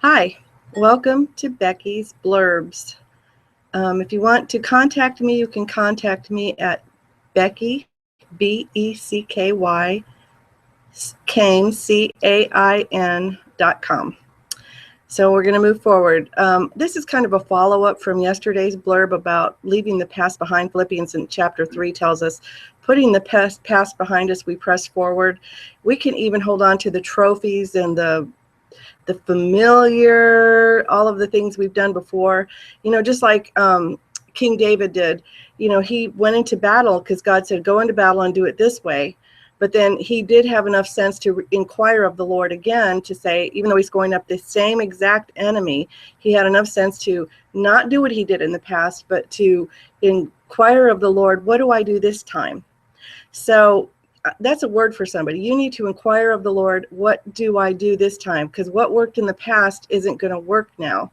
Hi, welcome to Becky's Blurbs. If you want to contact me, you can contact me at Becky, BECKY, Cain, CAIN.com. So we're going to move forward. This is kind of a follow-up from yesterday's blurb about leaving the past behind. Philippians in chapter 3 tells us, putting the past behind us, we press forward. We can even hold on to the trophies and the familiar, all of the things we've done before, just like King David did. He went into battle because God said, go into battle and do it this way. But then he did have enough sense to inquire of the Lord again, to say, even though he's going up the same exact enemy, he had enough sense to not do what he did in the past, but to inquire of the Lord, what do I do this time? So that's a word for somebody. You need to inquire of the Lord, what do I do this time? Because what worked in the past isn't going to work now.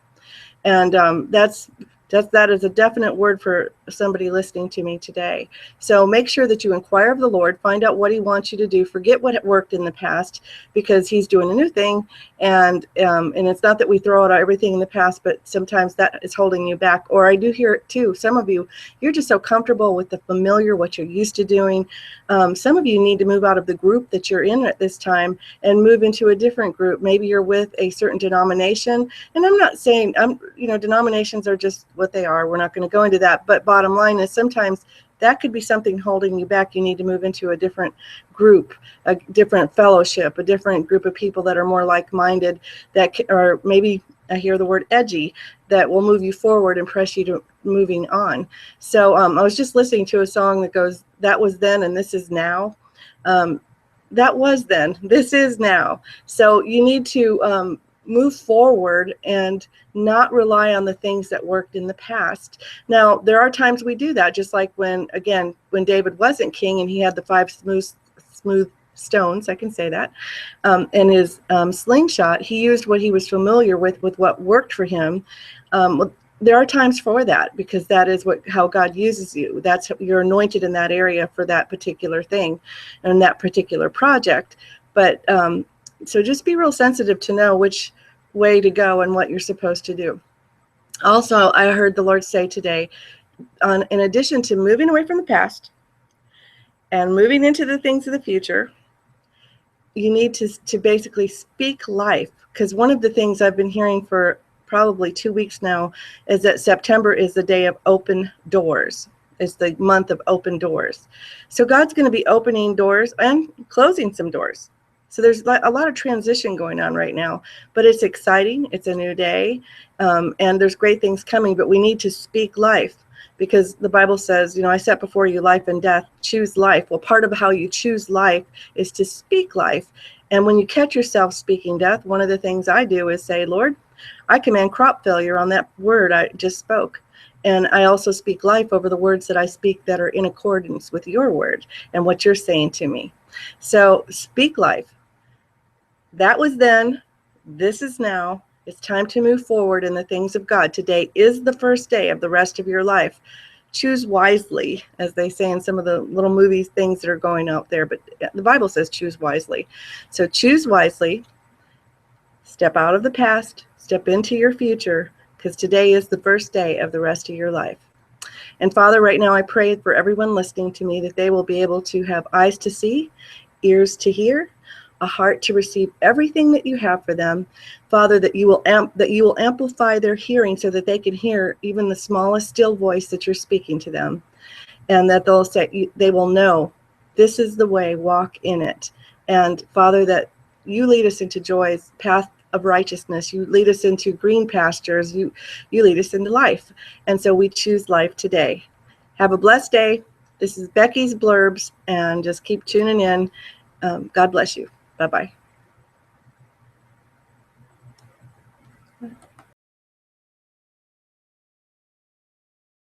And that is a definite word for somebody listening to me today. So make sure that you inquire of the Lord, find out what he wants you to do, forget what worked in the past, because he's doing a new thing. And it's not that we throw out everything in the past, but sometimes that is holding you back. Or I do hear it too. Some of you, you're just so comfortable with the familiar, what you're used to doing. Some of you need to move out of the group that you're in at this time and move into a different group. Maybe you're with a certain denomination. And I'm not saying, denominations are just what they are. We're not going to go into that. But bottom line is, sometimes that could be something holding you back. You need to move into a different group, a different fellowship, a different group of people that are more like-minded, or maybe I hear the word edgy, that will move you forward and press you to moving on. So I was just listening to a song that goes, that was then and this is now. That was then, this is now. So you need to move forward and not rely on the things that worked in the past. Now, there are times we do that, just like when David wasn't king and he had the 5 smooth stones, I can say that, and his slingshot, he used what he was familiar with what worked for him. There are times for that, because that is how God uses you. You're anointed in that area for that particular thing and that particular project. But so just be real sensitive to know which way to go and what you're supposed to do. Also, I heard the Lord say today, in addition to moving away from the past and moving into the things of the future, you need to basically speak life. Because one of the things I've been hearing for probably 2 weeks now is that September is the day of open doors. It's the month of open doors. So God's going to be opening doors and closing some doors. So there's a lot of transition going on right now, but it's exciting. It's a new day, and there's great things coming, but we need to speak life, because the Bible says, I set before you life and death, choose life. Well, part of how you choose life is to speak life. And when you catch yourself speaking death, one of the things I do is say, Lord, I command crop failure on that word I just spoke. And I also speak life over the words that I speak that are in accordance with your word and what you're saying to me. So speak life. That was then, this is now. It's time to move forward in the things of God. Today is the first day of the rest of your life. Choose wisely, as they say in some of the little movie things that are going out there, but the Bible says choose wisely. So choose wisely, step out of the past, step into your future, because today is the first day of the rest of your life. And Father, right now I pray for everyone listening to me that they will be able to have eyes to see, ears to hear, a heart to receive everything that you have for them. Father, that you will amplify their hearing so that they can hear even the smallest still voice that you're speaking to them. And that they will know, this is the way, walk in it. And Father, that you lead us into joy's path of righteousness. You lead us into green pastures. You lead us into life. And so we choose life today. Have a blessed day. This is Becky's Blurbs, and just keep tuning in. God bless you. Bye-bye.